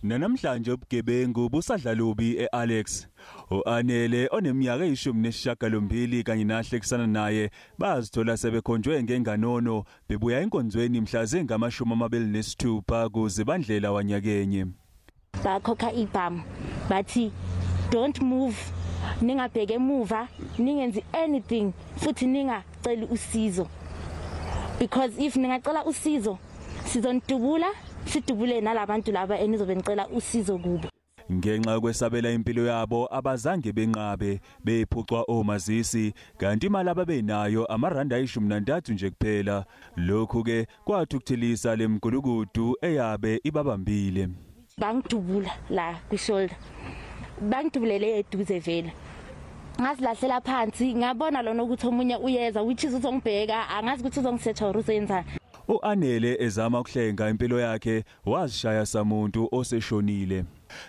Namhlanje ubugebengu busadlalubi eAlex. U-Anele oneminyaka eyishumi kanye nahlekisana naye bazithola sebekhonjwe ngenganono bebuya enkonzweni mhla zinga-26 kuZibandlela wanyakenye. Bakhokha ibhamu bathi don't move, ningabheke emuva, ningenzi anything futhi ningacela usizo, because if ningacela usizo sizontubula sidubule nalabantu laba enizobe nicela usizo kubo. Ngenxa kwesabela impilo yabo abazange benqabe bephucwa omazisi kanti imali ababenayo amaranda ayishumi nje kuphela. Lokhu ke kwathi ukuthilisa lemgulukudu eyabe ibabambile. Bangidubula la kwishoulder, bangidubulele eduze vele, ngasilahlela phansi, ngabona lona ukuthi omunye uyeza which is uzongibheka, angazi ukuthi uzongisetha or uzenzani. U-Anele ezama ukuhlenga impilo yakhe wazishaya samuntu oseshonile.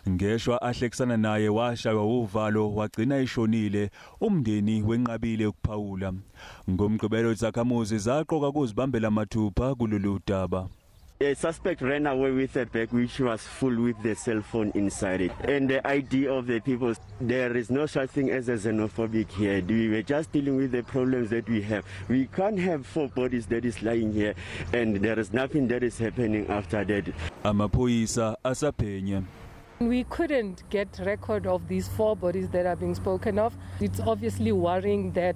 Ngeshwa ahlekisana naye washaywa uvalo wagcina eshonile, umndeni wenqabile ukuphawula. Ngomgqibelo izakhamuzi zaqoka ukuzibambela mathupha kulolu daba. A suspect ran away with a bag which was full with the cell phone inside it. And the idea of the people, there is no such thing as a xenophobic here. We were just dealing with the problems that we have. We can't have 4 bodies that is lying here and there is nothing that is happening after that. Amaphoyisa asaphenya. We couldn't get record of these 4 bodies that are being spoken of. It's obviously worrying that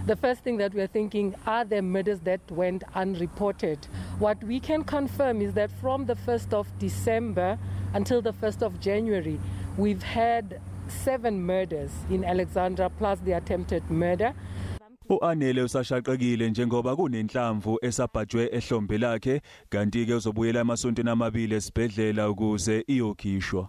the first thing that we're thinking are the murders that went unreported. What we can confirm is that from the 1st of December until the 1st of January, we've had 7 murders in Alexandra plus the attempted murder. U-Anele usashaqekile njengoba kunenhlamvu esabhajwe ehlombe lakhe kanti ke uzobuyela emasontweni amabili esibhedlela ukuze iyokhishwa.